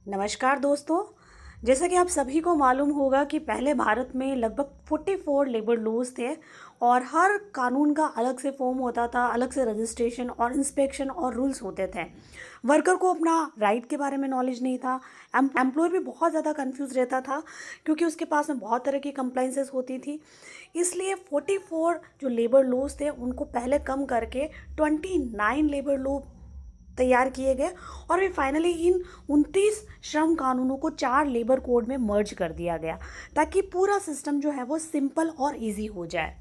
नमस्कार दोस्तों। जैसा कि आप सभी को मालूम होगा कि पहले भारत में लगभग 44 लेबर लॉज थे और हर कानून का अलग से फॉर्म होता था, अलग से रजिस्ट्रेशन और इंस्पेक्शन और रूल्स होते थे। वर्कर को अपना राइट के बारे में नॉलेज नहीं था। एम्प्लॉयर भी बहुत ज़्यादा कंफ्यूज रहता था क्योंकि उसके पास में बहुत तरह की कंप्लाइंसेस होती थी। इसलिए 44 जो लेबर लॉज थे उनको पहले कम करके 29 लेबर लॉ तैयार किए गए और फिर फाइनली इन 29 श्रम कानूनों को 4 लेबर कोड में मर्ज कर दिया गया ताकि पूरा सिस्टम जो है वो सिंपल और इजी हो जाए।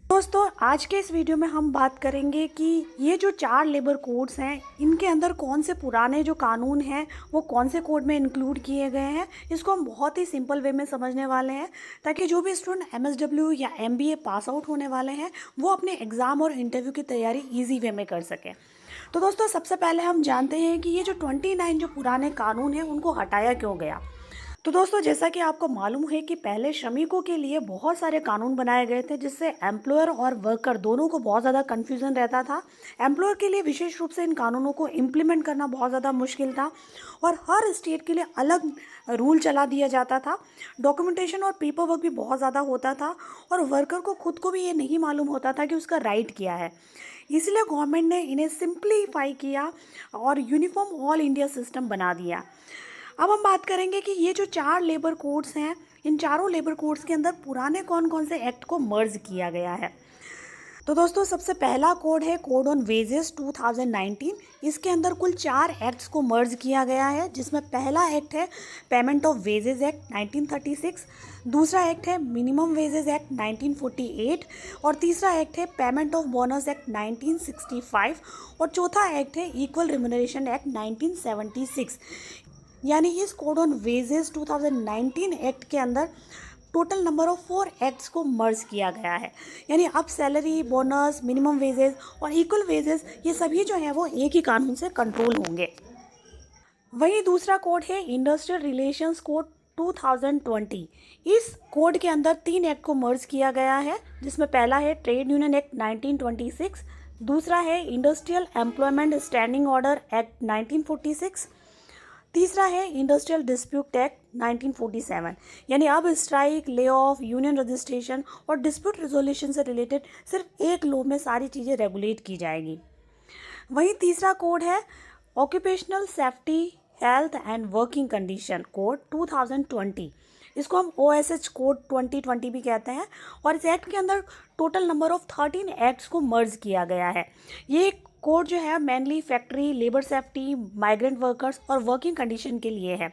दोस्तों, आज के इस वीडियो में हम बात करेंगे कि ये जो 4 लेबर कोड्स हैं इनके अंदर कौन से पुराने जो कानून हैं वो कौन से कोड में इंक्लूड किए गए हैं। इसको हम बहुत ही सिंपल वे में समझने वाले हैं ताकि जो भी स्टूडेंट MSW या MBA पास आउट होने वाले हैं वो अपने एग्ज़ाम और इंटरव्यू की तैयारी ईजी वे में कर सकें। तो दोस्तों, सबसे पहले हम जानते हैं कि ये जो 29 जो पुराने कानून हैं उनको हटाया क्यों गया। तो दोस्तों, जैसा कि आपको मालूम है कि पहले श्रमिकों के लिए बहुत सारे कानून बनाए गए थे जिससे एम्प्लॉयर और वर्कर दोनों को बहुत ज़्यादा कन्फ्यूज़न रहता था। एम्प्लॉयर के लिए विशेष रूप से इन कानूनों को इम्प्लीमेंट करना बहुत ज़्यादा मुश्किल था और हर स्टेट के लिए अलग रूल चला दिया जाता था। डॉक्यूमेंटेशन और पेपर वर्क भी बहुत ज़्यादा होता था और वर्कर को खुद को भी ये नहीं मालूम होता था कि उसका राइट क्या है। इसलिए गवर्नमेंट ने इन्हें सिंप्लीफाई किया और यूनिफॉर्म ऑल इंडिया सिस्टम बना दिया। अब हम बात करेंगे कि ये जो 4 लेबर कोड्स हैं, इन चारों लेबर कोड्स के अंदर पुराने कौन कौन से एक्ट को मर्ज किया गया है। तो दोस्तों, सबसे पहला कोड है कोड ऑन वेजेस 2019। इसके अंदर कुल 4 एक्ट्स को मर्ज किया गया है जिसमें पहला एक्ट है पेमेंट ऑफ वेजेस एक्ट 1936, दूसरा एक्ट है मिनिमम वेजेस एक्ट 1948 और तीसरा एक्ट है पेमेंट ऑफ बोनस एक्ट 1965 और चौथा एक्ट है इक्वल रिम्यूनरेशन एक्ट 1976। यानी इस कोड ऑन वेजेस 2019 एक्ट के अंदर टोटल नंबर ऑफ 4 एक्ट्स को मर्ज किया गया है। यानी अब सैलरी, बोनस, मिनिमम वेजेस और इक्वल वेजेस ये सभी जो हैं वो एक ही कानून से कंट्रोल होंगे। वहीं दूसरा कोड है इंडस्ट्रियल रिलेशंस कोड 2020। इस कोड के अंदर 3 एक्ट को मर्ज किया गया है जिसमें पहला है ट्रेड यूनियन एक्ट 1926, दूसरा है industrial employment standing order act 1946, तीसरा है इंडस्ट्रियल डिस्प्यूट एक्ट 1947। यानी अब strike, lay off, union registration और डिस्प्यूट रिजोल्यूशन से रिलेटेड सिर्फ एक लॉ में सारी चीज़ें रेगुलेट की जाएगी। वहीं तीसरा कोड है occupational safety, health and working condition code 2020। इसको हम OSH कोड 2020 भी कहते हैं और इस एक्ट के अंदर टोटल नंबर ऑफ 13 एक्ट्स को मर्ज किया गया है। ये कोड जो है mainly factory, labour safety, migrant workers और वर्किंग कंडीशन के लिए है,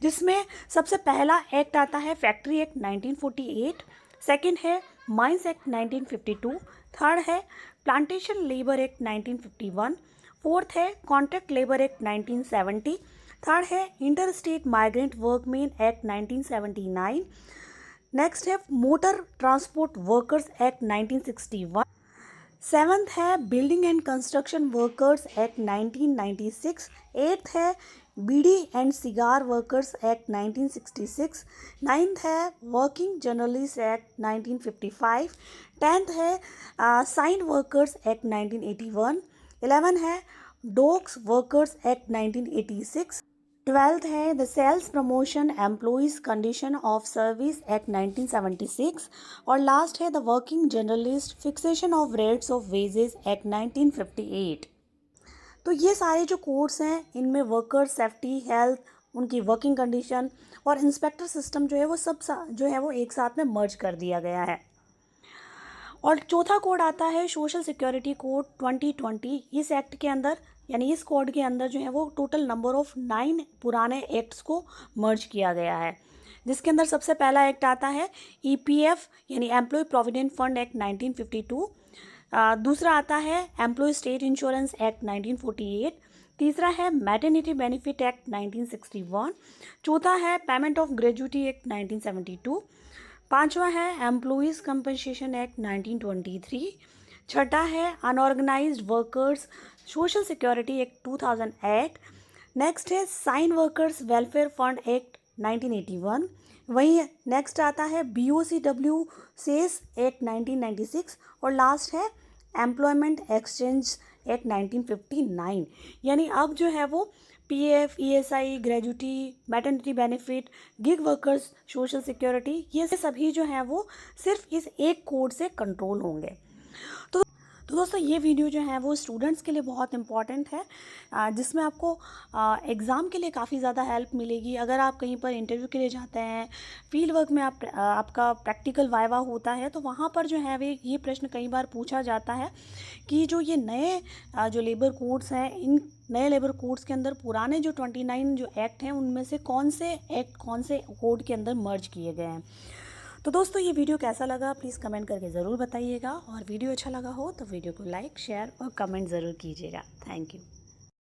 जिसमें सबसे पहला एक्ट आता है फैक्ट्री एक्ट 1948, सेकंड है माइंस एक्ट 1952, थर्ड है प्लांटेशन लेबर एक्ट 1951, फोर्थ है कॉन्ट्रैक्ट लेबर एक्ट 1970, थर्ड है inter state migrant workman act 1979, next है motor transport workers act 1961, seventh है building and construction workers act 1996, eighth है beedi and cigar workers act 1966, ninth है working journalist act 1955, tenth है cine workers act 1981, 11 है docks workers act 1986, 12th है the sales promotion employees condition of service act 1976 और last है the working journalist fixation of rates of wages act 1958। तो ये सारे जो कोड्स हैं इनमें वर्कर सेफ्टी, हेल्थ, उनकी वर्किंग कंडीशन और इंस्पेक्टर सिस्टम जो है वो सब जो है वो एक साथ में मर्ज कर दिया गया है। और चौथा कोड आता है सोशल सिक्योरिटी कोड 2020। इस एक्ट के अंदर यानी इस कोड के अंदर जो है वो टोटल नंबर ऑफ 9 पुराने एक्ट्स को मर्ज किया गया है, जिसके अंदर सबसे पहला एक्ट आता है EPF यानी एम्प्लॉय प्रोविडेंट फंड एक्ट 1952, दूसरा आता है एम्प्लॉय स्टेट इंश्योरेंस एक्ट 1948, तीसरा है मैटरनिटी बेनिफिट एक्ट 1961, चौथा है पेमेंट ऑफ ग्रेजुटी एक्ट 1972, पांचवा है एम्प्लॉयज़ कंपनसेशन एक्ट 1923, छठा है unorganised workers social security act 2008, next है cine workers welfare fund act 1981, वहीं नेक्स्ट आता है BOCW सेस एक्ट 1996 और लास्ट है एम्प्लॉयमेंट एक्सचेंज एक्ट 1959। यानी अब जो है वो PF, ESI, gratuity, maternity benefit, gig workers, social security, ये सभी जो हैं वो सिर्फ इस एक कोड से कंट्रोल होंगे। तो दोस्तों ये वीडियो जो है वो स्टूडेंट्स के लिए बहुत इंपॉर्टेंट है, जिसमें आपको एग्ज़ाम के लिए काफ़ी ज़्यादा हेल्प मिलेगी। अगर आप कहीं पर इंटरव्यू के लिए जाते हैं, फील्ड वर्क में आपका प्रैक्टिकल वाइवा होता है, तो वहाँ पर जो है वे ये प्रश्न कई बार पूछा जाता है कि जो ये नए जो लेबर कोड्स हैं, इन नए लेबर कोड्स के अंदर पुराने जो 29 जो एक्ट हैं उनमें से कौन से एक्ट कौन से कोड के अंदर मर्ज किए गए हैं। तो दोस्तों ये वीडियो कैसा लगा प्लीज़ कमेंट करके ज़रूर बताइएगा, और वीडियो अच्छा लगा हो तो वीडियो को लाइक, शेयर और कमेंट ज़रूर कीजिएगा। Thank you.